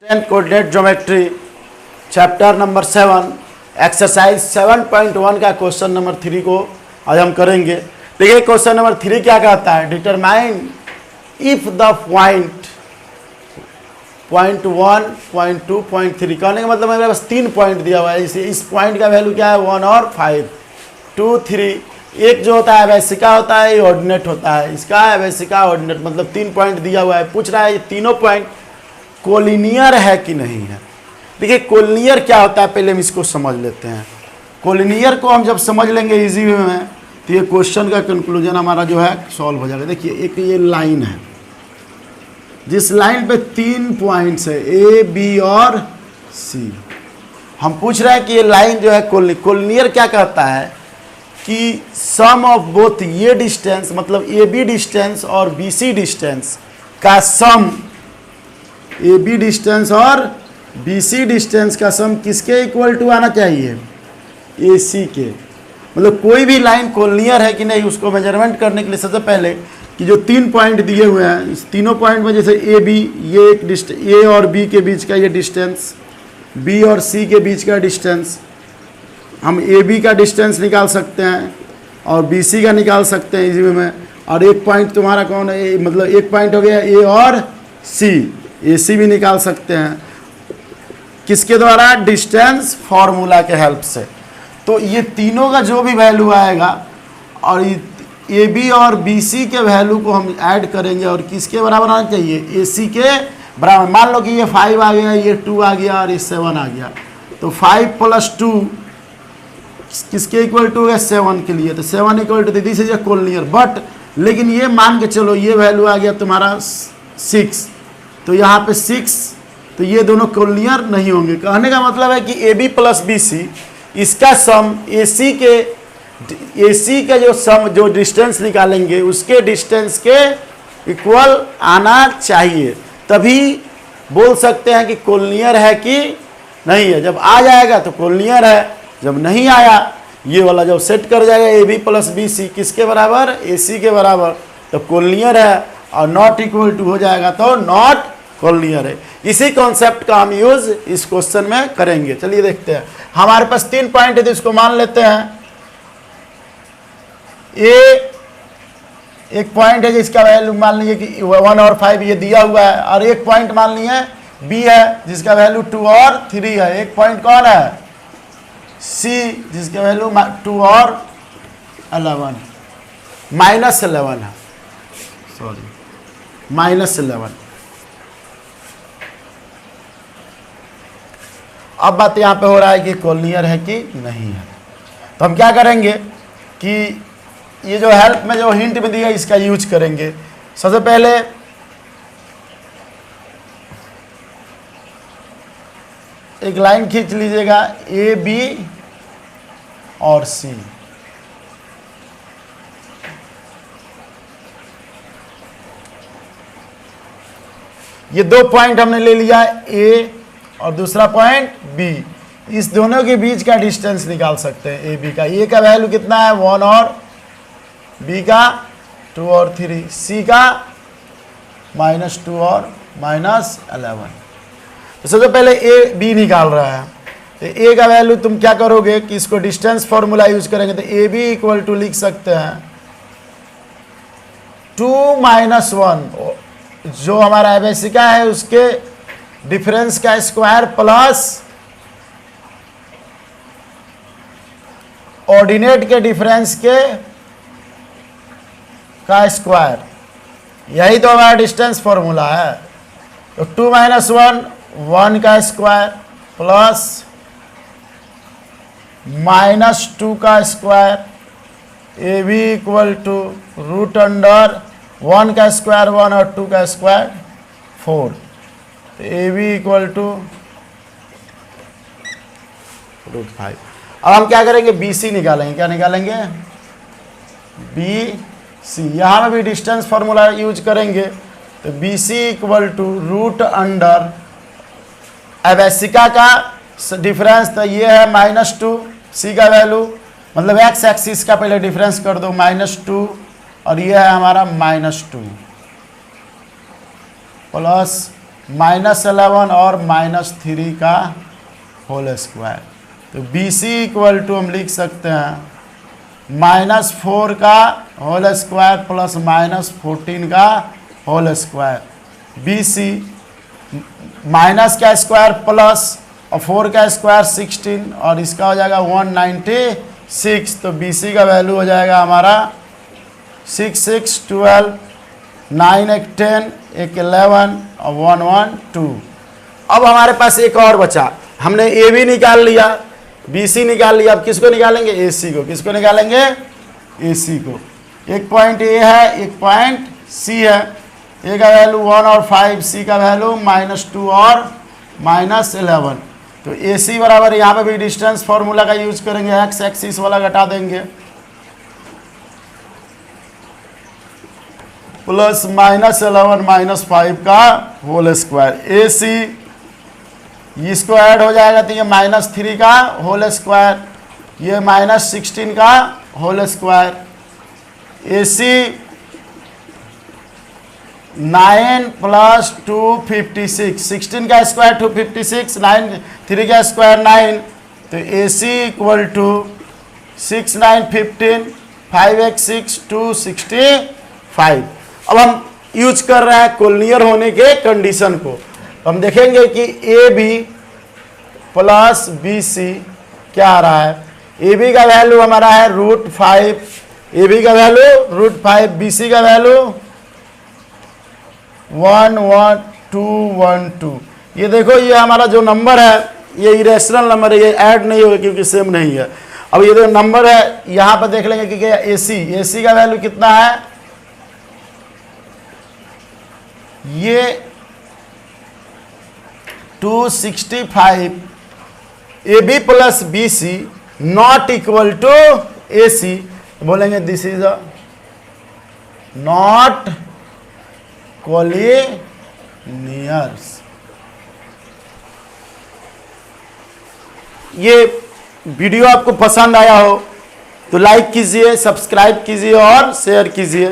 10th coordinate geometry chapter number 7 exercise 7.1 का question number 3 को आज हम करेंगे। देखिए क्वेश्चन नंबर 3 क्या कहता है, डिटरमाइन इफ द पॉइंट 1, 2, 3 कहने का मतलब मेरे पास 3 पॉइंट दिया हुआ है। इस पॉइंट का वैल्यू क्या है 1 और 5, 2, 3। एक जो होता है वैसिका होता है, ये ऑर्डिनेट होता है, इसका है वैसिका ऑर्डिनेट, मतलब 3 पॉइंट दिया हुआ है। पूछ रहा है ये तीनों पॉइंट कोलिनियर है कि नहीं है। देखिए कोलिनियर क्या होता है पहले हम इसको समझ लेते हैं। कोलिनियर को हम जब समझ लेंगे इजी वे में तो ये क्वेश्चन का कंक्लूजन हमारा जो है सॉल्व हो जाएगा। देखिए एक ये लाइन है, जिस लाइन पे 3 पॉइंट्स है ए, बी और सी। हम पूछ रहे हैं कि ये लाइन जो है कोलिनियर क्या कहता है कि सम ऑफ बोथ ये डिस्टेंस मतलब ए बी डिस्टेंस और बी सी डिस्टेंस का सम, ए बी डिस्टेंस और बी सी डिस्टेंस का सम किसके इक्वल टू आना चाहिए, ए सी के। मतलब कोई भी लाइन कोलिनियर है कि नहीं उसको मेजरमेंट करने के लिए सबसे पहले कि जो 3 पॉइंट दिए हुए हैं इस तीनों पॉइंट में जैसे ए बी, ये एक डिस्टेंस, ए और बी के बीच का ये डिस्टेंस, बी और सी के बीच का डिस्टेंस, हम ए बी का डिस्टेंस निकाल सकते हैं और बी सी का निकाल सकते हैं इसी में। और एक पॉइंट तुम्हारा कौन है, मतलब एक पॉइंट हो गया ए और सी, ए सी भी निकाल सकते हैं किसके द्वारा, डिस्टेंस फार्मूला के हेल्प से। तो ये तीनों का जो भी वैल्यू आएगा और ए बी और बी सी के वैल्यू को हम ऐड करेंगे और किसके बराबर आना चाहिए, ए सी के बराबर। मान लो कि ये 5 आ गया, ये 2 आ गया और ये 7 आ गया, तो 5 + 2 किसके इक्वल टू है 7 के लिए, तो 7 equal to this is a collinear. But लेकिन ये मान के चलो ये वैल्यू आ गया तुम्हारा 6, तो यहाँ पे 6, तो ये दोनों कोलिनियर नहीं होंगे। कहने का मतलब है कि A B plus B C इसका सम ए सी का जो सम जो डिस्टेंस निकालेंगे उसके डिस्टेंस के इक्वल आना चाहिए, तभी बोल सकते हैं कि कोलिनियर है कि नहीं है। जब आ जाएगा तो कोलिनियर है, जब नहीं आया ये वाला जब सेट कर जाएगा A B plus B C किसके बराबर, ए सी के बराबर, तो कोलिनियर है। और नॉट इक्वल टू हो जाएगा तो नॉट कोलिनियर है। इसी कॉन्सेप्ट का हम यूज इस क्वेश्चन में करेंगे। चलिए देखते हैं, हमारे पास 3 पॉइंट है तो इसको मान लेते हैं। ए एक पॉइंट है जिसका वैल्यू मान लीजिए कि 1 और 5 ये दिया हुआ है, और एक पॉइंट मान लीजिए बी है जिसका वैल्यू 2 और 3 है। एक पॉइंट कौन है सी जिसका वैल्यू 2 और 11 -11 है, सॉरी -11। अब बात यहाँ पे हो रहा है कि कोलिनियर है कि नहीं है। तो हम क्या करेंगे कि ये जो हेल्प में जो हिंट में दिया इसका यूज करेंगे। सबसे पहले एक लाइन खींच लीजिएगा ए बी और सी, ये 2 पॉइंट हमने ले लिया ए और दूसरा पॉइंट बी। इस दोनों के बीच का डिस्टेंस निकाल सकते हैं ए बी का। ए का वैल्यू कितना है 1 और बी का 2 और 3, सी का -2 और -11। तो सबसे पहले ए बी निकाल रहा है, तो ए का वैल्यू तुम क्या करोगे कि इसको डिस्टेंस फॉर्मूला यूज करेंगे, तो ए बी इक्वल टू लिख सकते हैं 2 - 1 जो हमारा वैसिका है उसके डिफरेंस का स्क्वायर प्लस ऑर्डिनेट के डिफरेंस के का स्क्वायर, यही तो हमारा डिस्टेंस फॉर्मूला है। तो 2 - 1 का स्क्वायर प्लस -2 का square, A B equal to √1 का स्क्वायर 1 और 2 का स्क्वायर 4, तो ए बी इक्वल टू √5। अब हम क्या करेंगे बी सी निकालेंगे। क्या निकालेंगे, बी सी। यहाँ में भी डिस्टेंस फॉर्मूला यूज करेंगे, तो बी सी इक्वल टू √, वैसिका का डिफरेंस तो ये है -2, सी का वैल्यू मतलब एक्स एक्सिस का पहले डिफरेंस कर दो -2 और ये है हमारा -2 प्लस -11 और -3 का होल स्क्वायर। तो बी सी इक्वल टू हम लिख सकते हैं -4 का होल स्क्वायर प्लस -14 का whole square. B C minus का स्क्वायर प्लस और 4 का स्क्वायर 16 और इसका हो जाएगा 196। तो बी सी का वैल्यू हो जाएगा हमारा 6 6 12 9 1 10 1 11 और 1 1 2। अब हमारे पास एक और बचा, हमने ए भी निकाल लिया, बी सी निकाल लिया, अब किसको निकालेंगे? ए सी को। किसको निकालेंगे? ए सी को। एक पॉइंट ए है, एक पॉइंट सी है। ए का वैल्यू 1 और 5, सी का वैल्यू -2 और -11। तो ए सी बराबर यहाँ पे भी डिस्टेंस फॉर्मूला का यूज करेंगे, एक्स एक्सिस वाला घटा देंगे, प्लस -11 -5 का होल स्क्वायर। ए सी इसको ऐड हो जाएगा तो ये -3 का होल स्क्वायर, ये -16 का होल स्क्वायर। ए सी 9 + 2 56, 16 का स्क्वायर 256, 9 3 का स्क्वायर 9। तो ए सी इक्वल टू 6 9 15 5 1 6 2 65। अब हम यूज कर रहे हैं कोलिनियर होने के कंडीशन को। हम देखेंगे कि A B plus B C क्या आ रहा है। ए बी का वैल्यू हमारा है √5, ए बी का वैल्यू √5, बी सी का वैल्यू 1 1 2 1 2। ये देखो ये हमारा जो नंबर है ये इरेशनल नंबर है, ये ऐड नहीं होगा क्योंकि सेम नहीं है। अब ये जो नंबर है यहाँ पर देख लेंगे कि क्या ए सी का वैल्यू कितना है, ये 265। A B plus B C not equal to A C, बोलेंगे दिस इज नॉट कोलिनियर्स। ये वीडियो आपको पसंद आया हो तो लाइक कीजिए, सब्सक्राइब कीजिए और शेयर कीजिए।